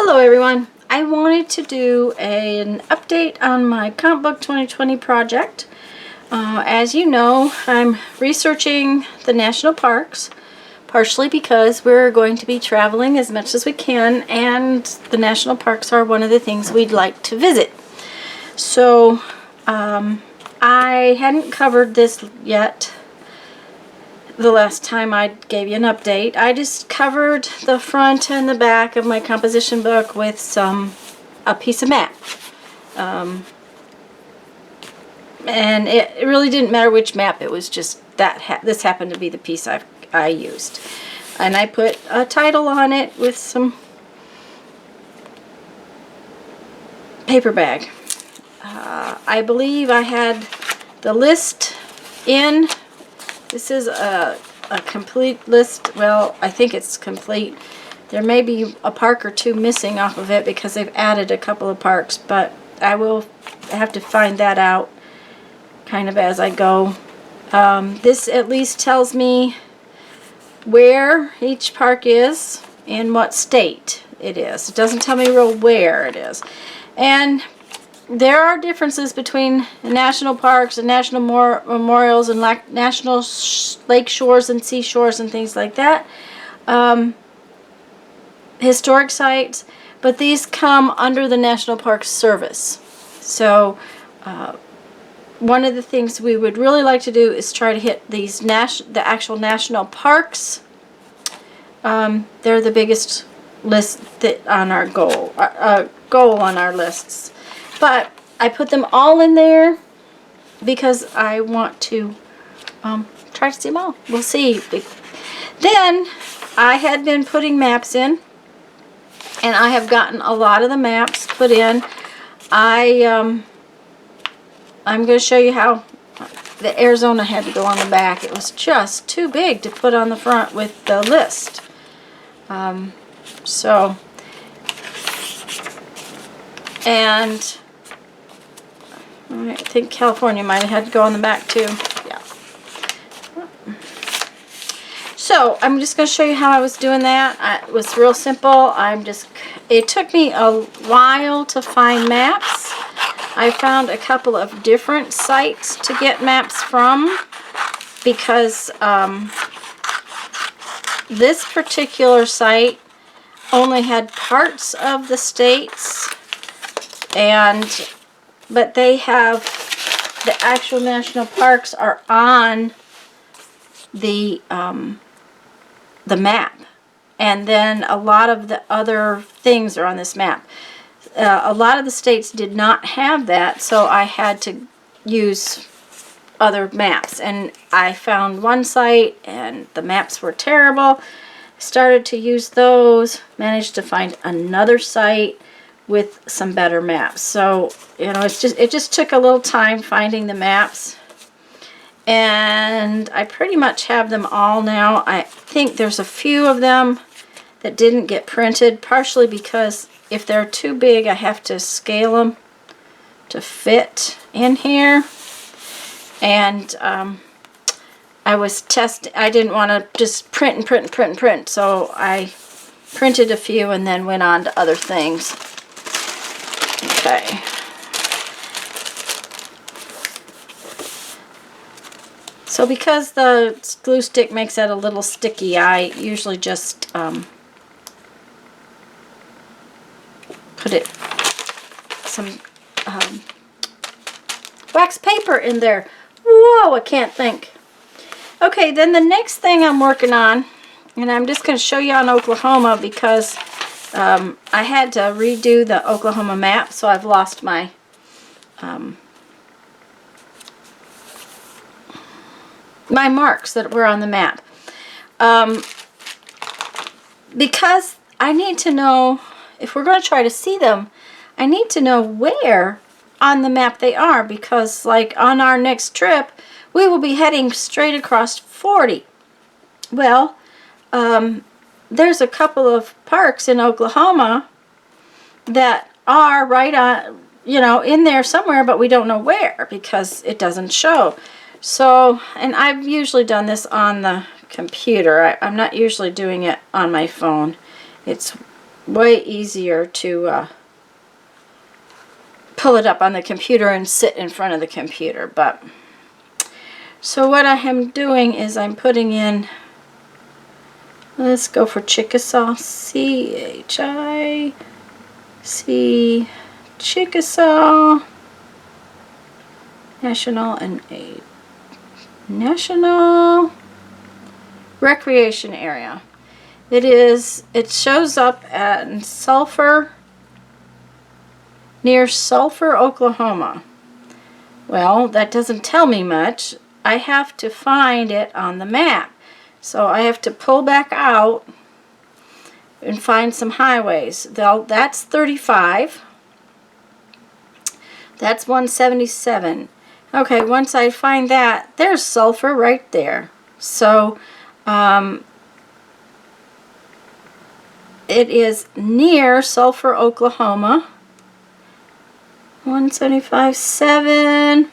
Hello everyone. I wanted to do an update on my Comp Book 2020 project. As you know, I'm researching the national parks, partially because we're going to be traveling as much as we can, and the national parks are one of the things we'd like to visit. So I hadn't covered this yet the last time I gave you an update. I just covered the front and the back of my composition book with a piece of map. And it really didn't matter which map, it was just that this happened to be the piece I used. And I put a title on it with some paper bag. I believe I had the list in. This is a complete list. Well, I think it's complete. There may be a park or two missing off of it because they've added a couple of parks, but I will have to find that out kind of as I go. This at least tells me where each park is and what state it is. It doesn't tell me real where it is. And there are differences between national parks and national memorials and national lake shores and seashores and things like that. Historic sites, but these come under the National Park Service. So one of the things we would really like to do is try to hit these the actual national parks. They're the biggest list on our goal on our lists. But I put them all in there because I want to try to see them all. We'll see. Then I had been putting maps in, and I have gotten a lot of the maps put in. I'm going to show you how the Arizona had to go on the back. It was just too big to put on the front with the list. And I think California might have had to go on the back too. Yeah. So I'm just going to show you how I was doing that. It was real simple. It took me a while to find maps. I found a couple of different sites to get maps from because this particular site only had parts of the states, but they have the actual national parks are on the map, and then a lot of the other things are on this map. A lot of the states did not have that, so I had to use other maps, and I found one site and the maps were terrible. Started to use those, managed to find another site with some better maps. So, you know, it just took a little time finding the maps, and I pretty much have them all now. I think there's a few of them that didn't get printed, partially because if they're too big, I have to scale them to fit in here. And I didn't want to just print, so I printed a few and then went on to other things. Okay. So because the glue stick makes that a little sticky, I usually just put some wax paper in there. Whoa, I can't think. Okay, then the next thing I'm working on, and I'm just going to show you on Oklahoma because I had to redo the Oklahoma map, so I've lost my my marks that were on the map. Because I need to know, if we're going to try to see them, I need to know where on the map they are, because like on our next trip, we will be heading straight across 40. Well, there's a couple of parks in Oklahoma that are right on, you know, in there somewhere, but we don't know where because it doesn't show. So, and I've usually done this on the computer. I'm not usually doing it on my phone. It's way easier to pull it up on the computer and sit in front of the computer. But so what I am doing is I'm putting in, let's go for Chickasaw, C-H-I-C, Chickasaw National and a National Recreation Area. It shows up at Sulphur, near Sulphur, Oklahoma. Well, that doesn't tell me much. I have to find it on the map. So I have to pull back out and find some highways. That's 35. That's 177. Okay, once I find that, there's Sulphur right there. So it is near Sulphur, Oklahoma. 175.7.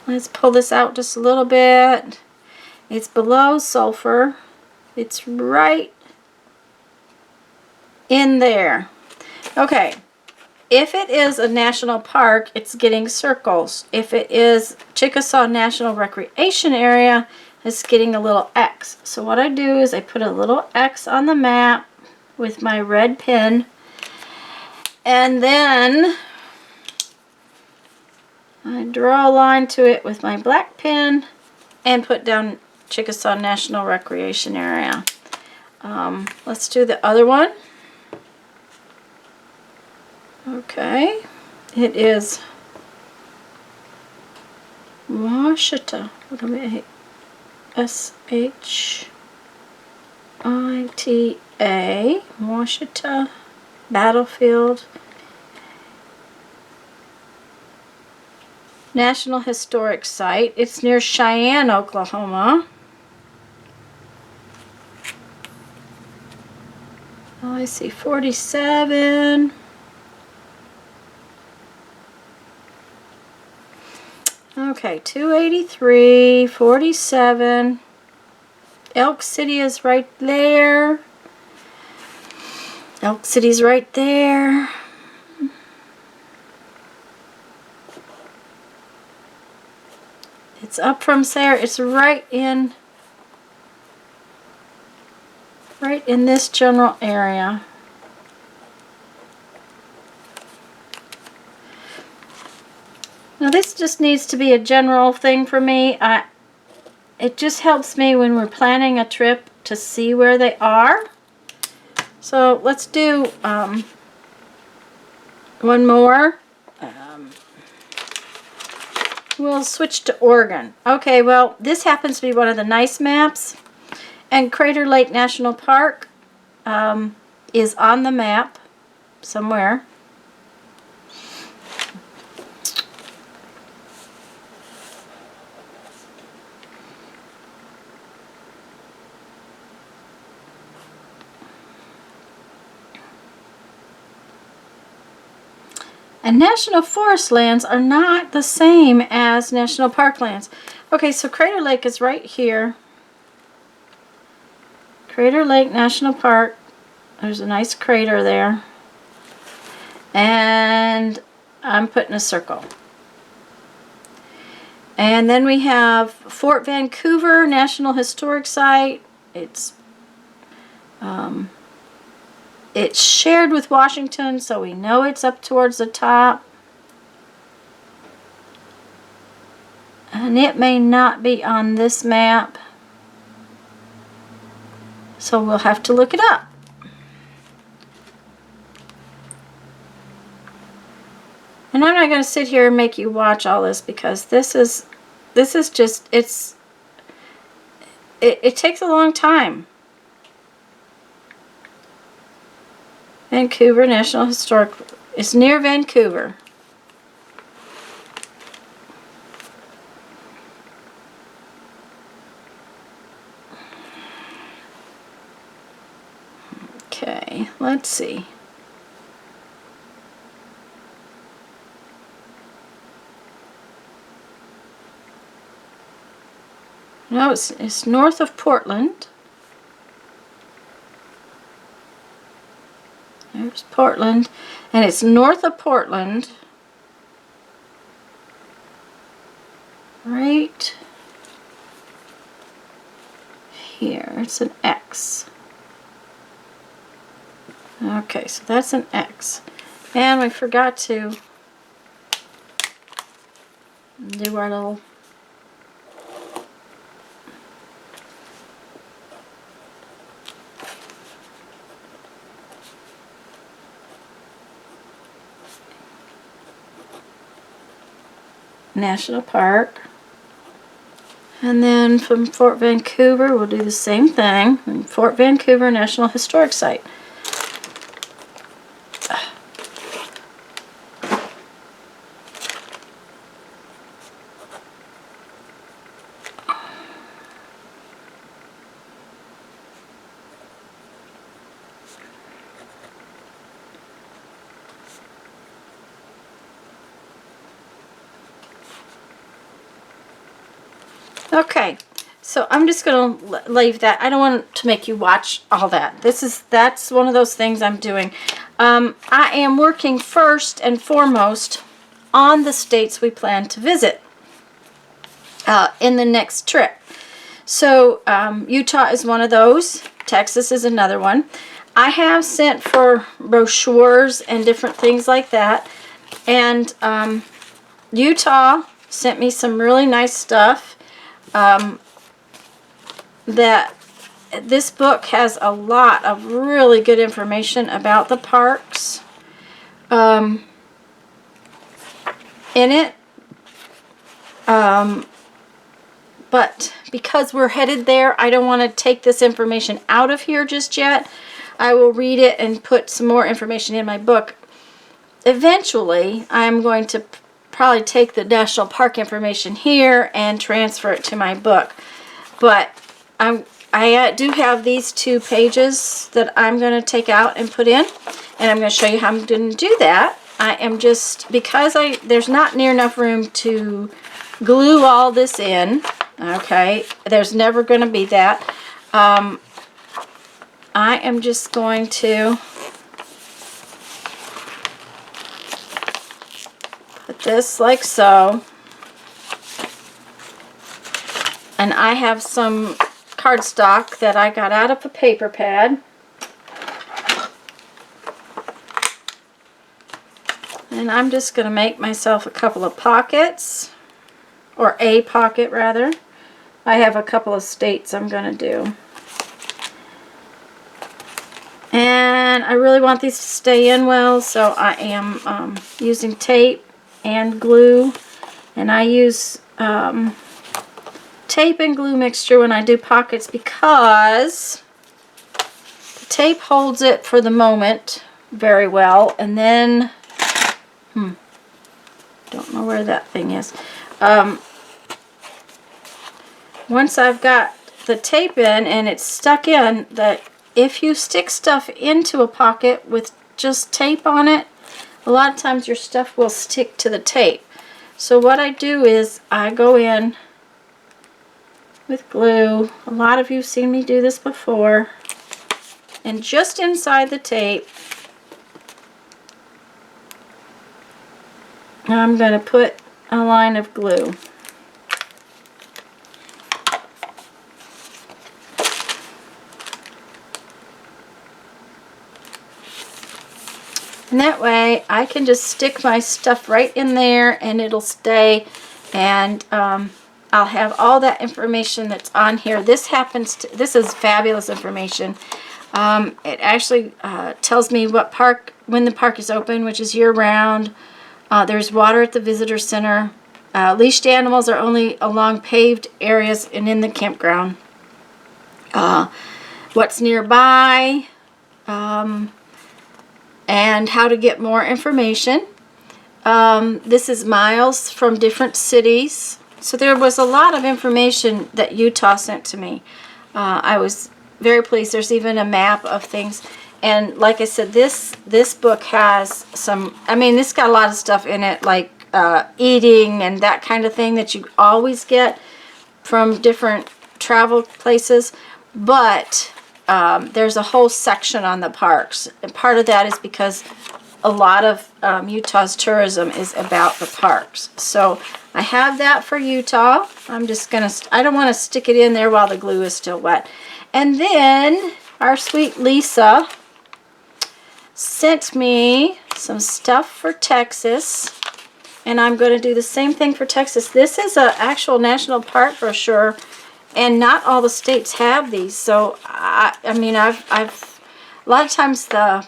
Let's pull this out just a little bit. It's below Sulphur. It's right in there. Okay. If it is a national park, it's getting circles. If it is Chickasaw National Recreation Area, it's getting a little X. So what I do is I put a little X on the map with my red pen, and then I draw a line to it with my black pen and put down Chickasaw National Recreation Area. Let's do the other one. Okay, it is Washita. S-H-I-T-A, Washita Battlefield National Historic Site. It's near Cheyenne, Oklahoma. Oh, I see 47. Okay, 283, 47. Elk City is right there. Elk City's right there. It's up from there. It's right in this general area. Now this just needs to be a general thing for me. It just helps me when we're planning a trip to see where they are. So let's do one more. We'll switch to Oregon. Okay, well, this happens to be one of the nice maps. And Crater Lake National Park is on the map somewhere. And national forest lands are not the same as national park lands. Okay, so Crater Lake is right here. Crater Lake National Park. There's a nice crater there. And I'm putting a circle. And then we have Fort Vancouver National Historic Site. It's shared with Washington, so we know it's up towards the top. And it may not be on this map, so we'll have to look it up. And I'm not going to sit here and make you watch all this, because this is just, it takes a long time. Vancouver National Historic, it's near Vancouver. Okay, let's see. No, it's north of Portland. There's Portland, and it's north of Portland. Right here, it's an X. Okay, so that's an X. And we forgot to do our little National Park. And then from Fort Vancouver, we'll do the same thing. Fort Vancouver National Historic Site. Okay, so I'm just going to leave that. I don't want to make you watch all that. That's one of those things I'm doing. I am working first and foremost on the states we plan to visit in the next trip. So Utah is one of those. Texas is another one. I have sent for brochures and different things like that. And Utah sent me some really nice stuff. That this book has a lot of really good information about the parks in it. But because we're headed there, I don't want to take this information out of here just yet. I will read it and put some more information in my book. Eventually, I'm going to probably take the national park information here and transfer it to my book. But I do have these 2 pages that I'm going to take out and put in, and I'm going to show you how I'm going to do that. I am just, because there's not near enough room to glue all this in, okay, there's never going to be that. I am just going to put this like so. And I have some cardstock that I got out of a paper pad. And I'm just going to make myself a couple of pockets, or a pocket rather. I have a couple of states I'm going to do. And I really want these to stay in well, so I am using tape and glue. And I use tape and glue mixture when I do pockets because the tape holds it for the moment very well, and then don't know where that thing is. Once I've got the tape in and it's stuck in, that if you stick stuff into a pocket with just tape on it, a lot of times your stuff will stick to the tape. So what I do is I go in with glue. A lot of you have seen me do this before. And just inside the tape, I'm going to put a line of glue. And that way I can just stick my stuff right in there and it'll stay, and I'll have all that information that's on here. This is fabulous information. It actually tells me when the park is open, which is year-round. There's water at the visitor center. Leashed animals are only along paved areas and in the campground. What's nearby, and how to get more information. This is miles from different cities. So there was a lot of information that Utah sent to me. I was very pleased. There's even a map of things. And like I said, this book has some, this got a lot of stuff in it, like eating and that kind of thing that you always get from different travel places. But there's a whole section on the parks. And part of that is because a lot of Utah's tourism is about the parks. So I have that for Utah. I'm just going to, I don't want to stick it in there while the glue is still wet. And then our sweet Lisa sent me some stuff for Texas. And I'm going to do the same thing for Texas. This is an actual national park brochure. And not all the states have these. So, I mean, I've a lot of times the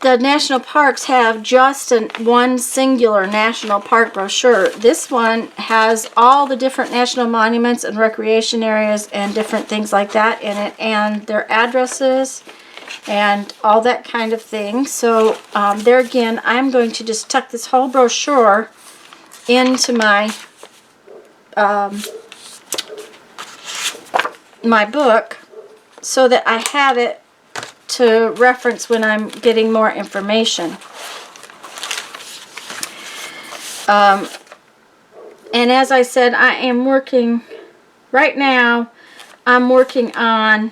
national parks have just one singular national park brochure. This one has all the different national monuments and recreation areas and different things like that in it, and their addresses and all that kind of thing. So there again, I'm going to just tuck this whole brochure into my my book so that I have it to reference when I'm getting more information. And as I said, I am working right now. I'm working on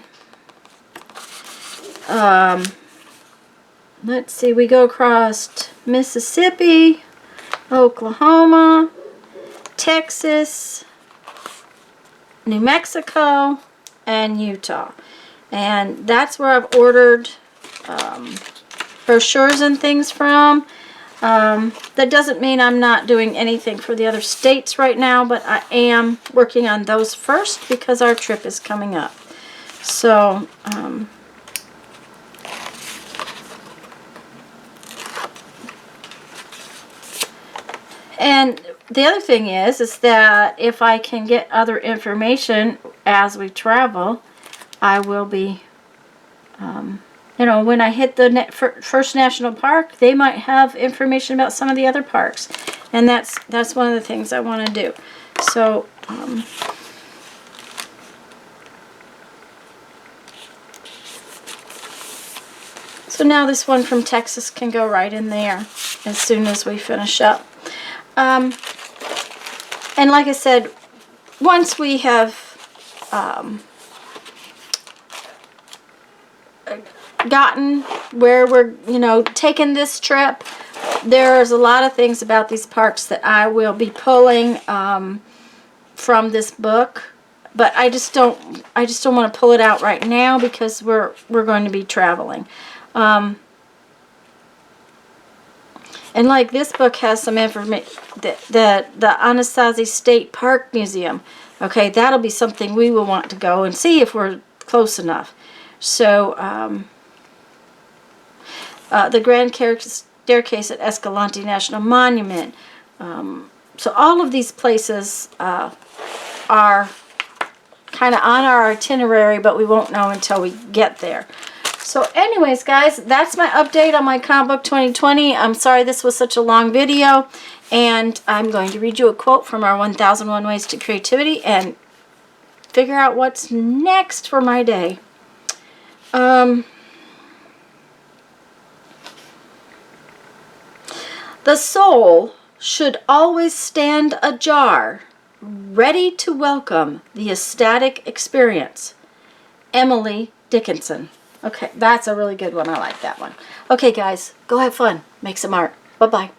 let's see, we go across Mississippi, Oklahoma, Texas, New Mexico, and Utah. And that's where I've ordered brochures and things from. That doesn't mean I'm not doing anything for the other states right now, but I am working on those first because our trip is coming up. So, and the other thing is that if I can get other information as we travel, I will be, you know, when I hit the first national park, they might have information about some of the other parks. And that's one of the things I want to do. So, so now this one from Texas can go right in there as soon as we finish up. And like I said, once we have gotten where we're, you know, taking this trip, there's a lot of things about these parks that I will be pulling from this book, but I just don't want to pull it out right now because we're going to be traveling. And like this book has some information, the Anasazi State Park Museum. Okay, that'll be something we will want to go and see if we're close enough. So, the Grand Staircase at Escalante National Monument. So all of these places are kind of on our itinerary, but we won't know until we get there. So anyways, guys, that's my update on my Comic Book 2020. I'm sorry this was such a long video. And I'm going to read you a quote from our 1001 Ways to Creativity and figure out what's next for my day. The soul should always stand ajar, ready to welcome the ecstatic experience. Emily Dickinson. Okay, that's a really good one. I like that one. Okay, guys, go have fun. Make some art. Bye-bye.